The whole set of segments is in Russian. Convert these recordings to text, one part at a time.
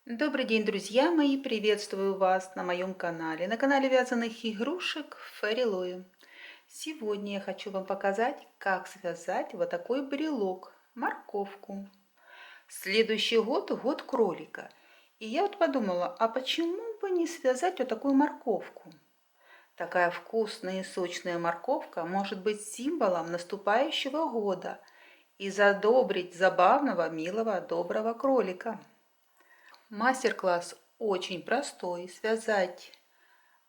Добрый день, друзья мои! Приветствую вас на моем канале, на канале вязаных игрушек Фэрилои. Сегодня я хочу вам показать, как связать вот такой брелок, морковку. Следующий год– год кролика. И я вот подумала, а почему бы не связать вот такую морковку? Такая вкусная и сочная морковка может быть символом наступающего года и задобрить забавного, милого, доброго кролика. Мастер-класс очень простой. Связать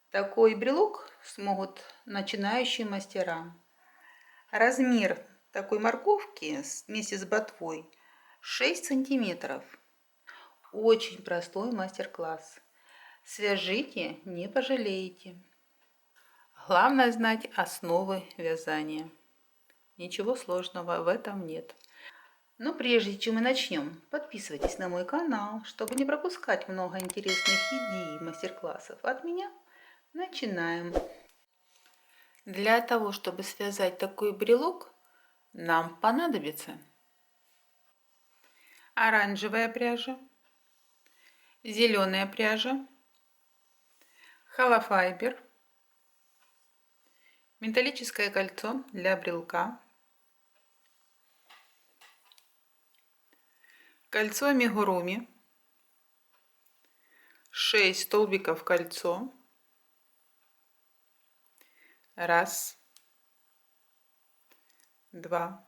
такой брелок смогут начинающие мастера. Размер такой морковки вместе с ботвой 6 сантиметров. Очень простой мастер-класс. Свяжите, не пожалеете. Главное знать основы вязания. Ничего сложного в этом нет. Но прежде чем мы начнем, подписывайтесь на мой канал, чтобы не пропускать много интересных идей и мастер-классов от меня. Начинаем. Для того, чтобы связать такой брелок, нам понадобится оранжевая пряжа, зеленая пряжа, холофайбер, металлическое кольцо для брелка, кольцо амигуруми, 6 столбиков кольцо, раз, два,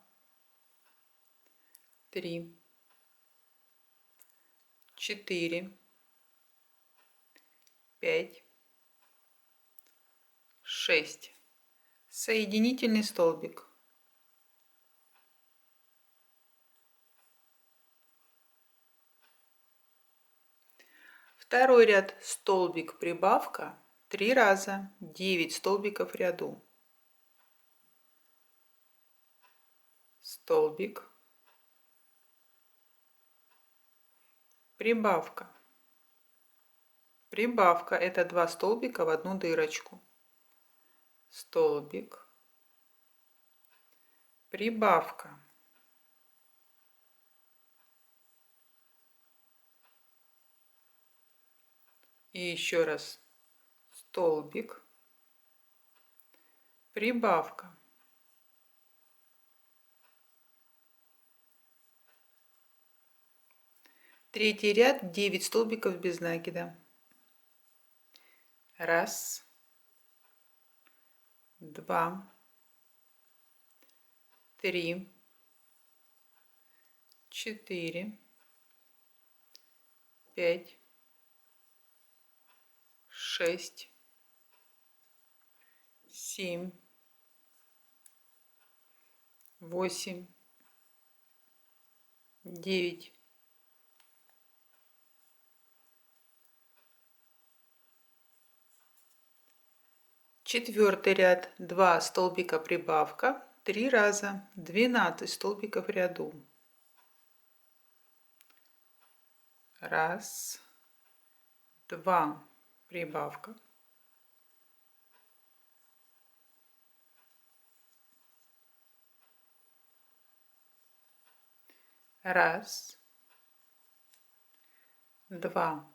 три, 4, 5, 6. Соединительный столбик. Второй ряд столбик прибавка 3 раза, 9 столбиков в ряду. Столбик, прибавка. Прибавка — это 2 столбика в одну дырочку. Столбик, прибавка. И еще раз столбик, прибавка. Третий ряд 9 столбиков без накида. Раз, два, три, 4, 5, 6, 7, 8, 9. Четвертый ряд 2 столбика прибавка 3 раза, 12 столбиков в ряду. Раз, два, прибавка. Раз, два,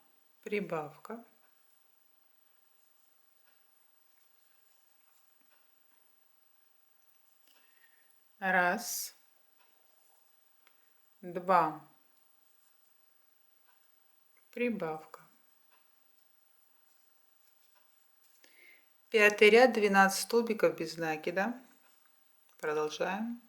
прибавка. Раз, два, прибавка. Пятый ряд 12 столбиков без накида. Продолжаем.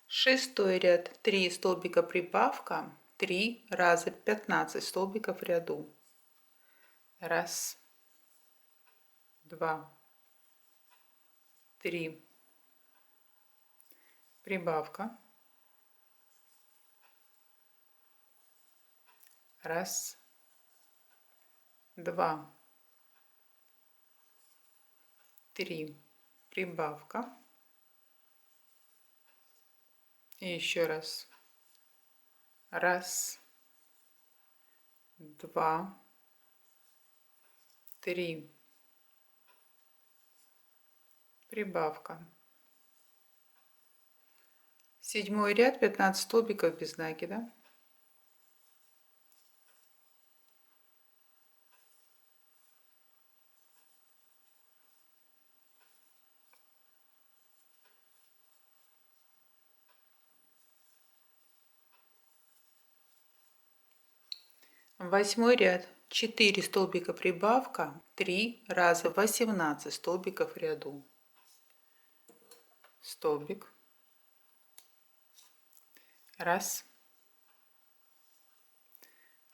Шестой ряд 3 столбика прибавка 3 раза, 15 столбиков в ряду. Раз, два, три, прибавка. Раз, два, три, прибавка. И еще раз. Раз, два, три. Прибавка. 7 ряд, 15 столбиков без накида. Восьмой ряд, 4 столбика прибавка, 3 раза 18 столбиков в ряду. Столбик. Раз,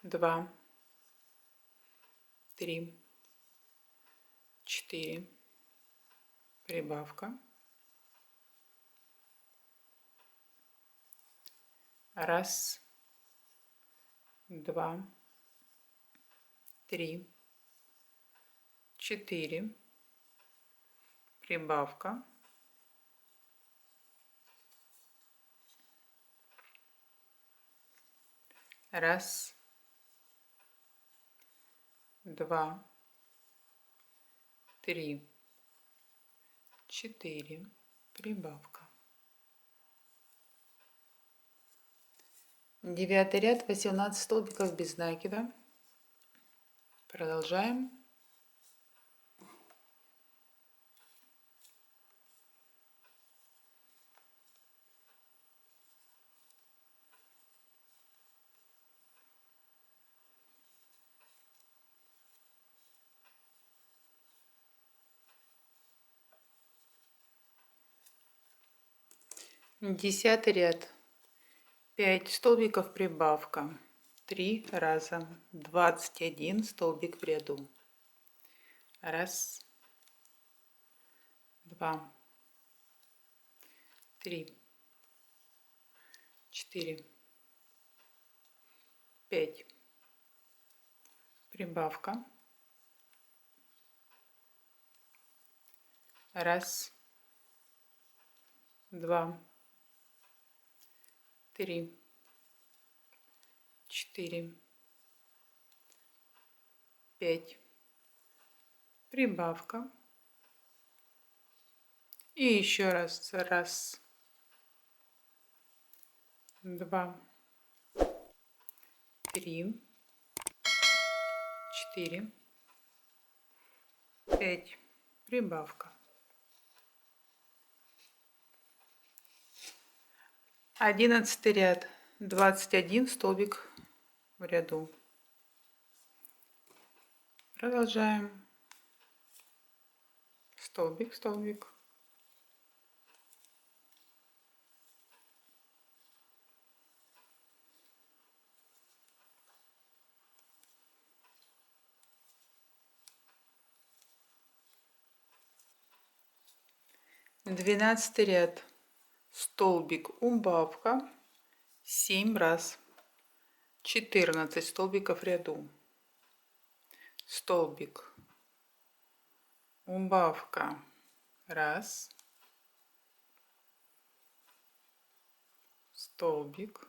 два, три, 4. Прибавка. Раз, два, три, 4. Прибавка. Раз, два, три, 4. Прибавка. 9 ряд, 18 столбиков без накида. Продолжаем. Десятый ряд, 5 столбиков прибавка, 3 раза 21 столбик в ряду. Раз, два, три, 4, 5. Прибавка. Раз, два, три, 4, 5. Прибавка. И еще раз. Раз, два, три, 4, 5. Прибавка. 11 ряд, 21 столбик в ряду. Продолжаем. Столбик, столбик. Двенадцатый ряд, столбик, убавка, 7 раз, 14 столбиков в ряду. Столбик, убавка, раз, столбик,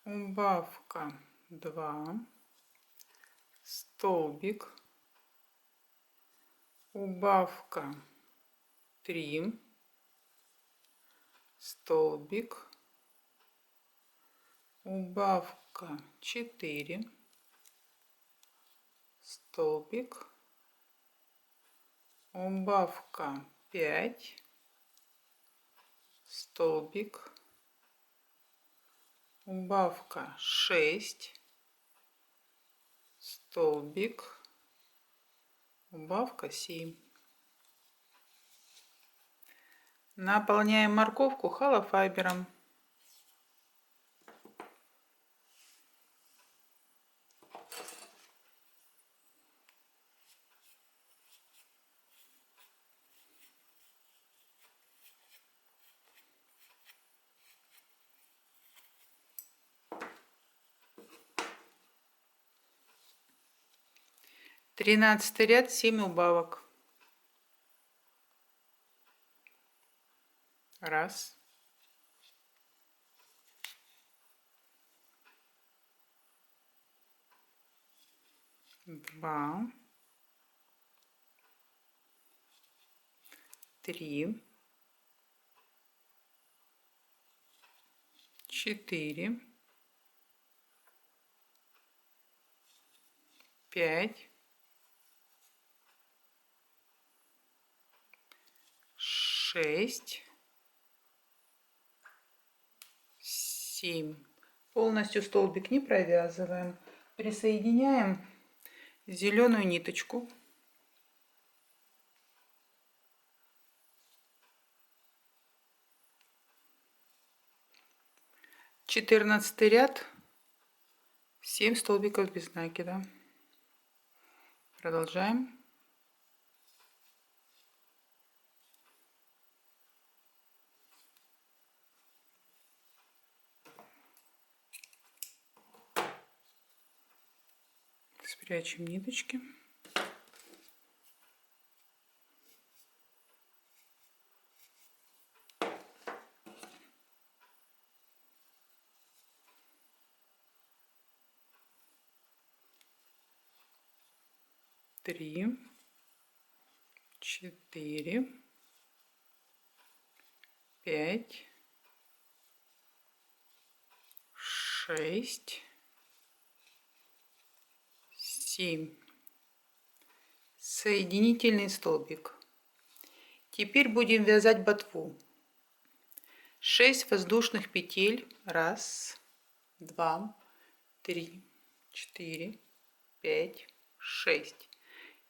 убавка, 2, столбик, убавка, 3, столбик, убавка, 4, столбик, убавка, 5, столбик, убавка, 6, столбик, убавка, 7. Наполняем морковку холофайбером. Тринадцатый ряд, 7 убавок. Раз. Два. Три. Четыре. Пять. Шесть. 7. Полностью столбик не провязываем. Присоединяем зеленую ниточку. 14 ряд, 7 столбиков без накида. Продолжаем. Спрячем ниточки. Три, 4, 5, 6, 7. Соединительный столбик. Теперь будем вязать ботву. 6 воздушных петель. Раз, два, три, 4, 5, 6.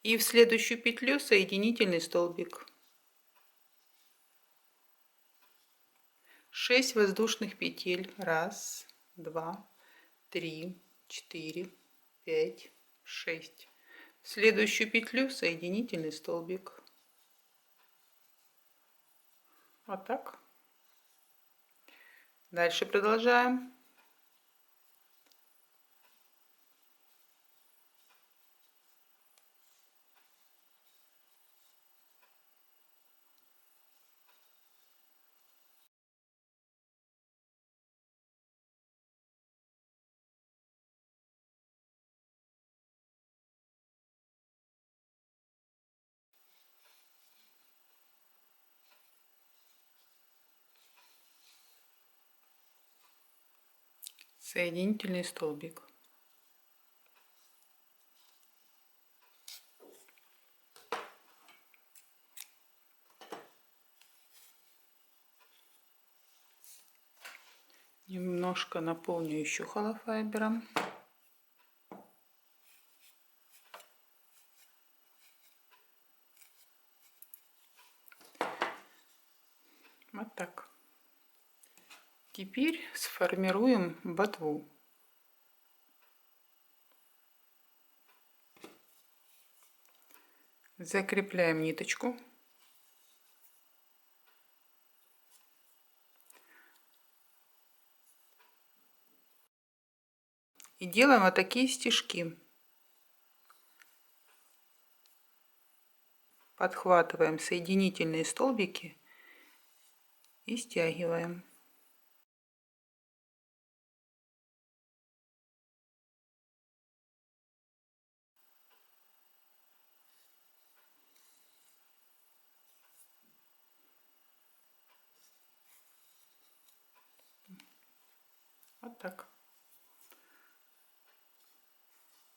И в следующую петлю соединительный столбик. 6 воздушных петель. Раз, два, три, 4, 5, 6. В следующую петлю соединительный столбик. Вот так. Дальше продолжаем. Соединительный столбик. Немножко наполню еще холофайбером. Вот так. Теперь сформируем ботву. Закрепляем ниточку. И делаем вот такие стежки. Подхватываем соединительные столбики и стягиваем. Вот так.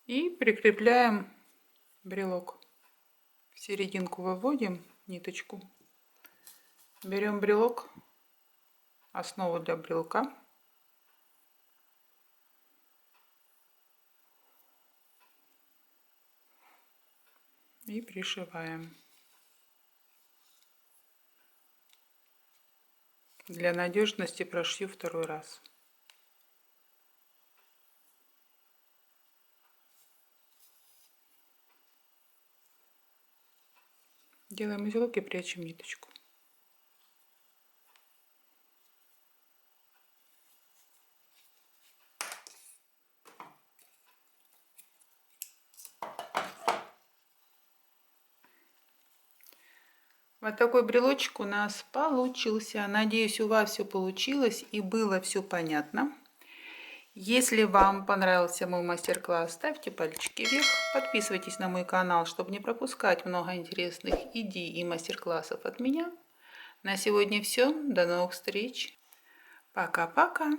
И прикрепляем брелок. В серединку выводим ниточку. Берем брелок, основу для брелка. И пришиваем. Для надежности прошью второй раз. Делаем узелок и прячем ниточку. Вот такой брелочек у нас получился. Надеюсь, у вас все получилось и было все понятно. Если вам понравился мой мастер-класс, ставьте пальчики вверх, подписывайтесь на мой канал, чтобы не пропускать много интересных идей и мастер-классов от меня. На сегодня все. До новых встреч. Пока-пока.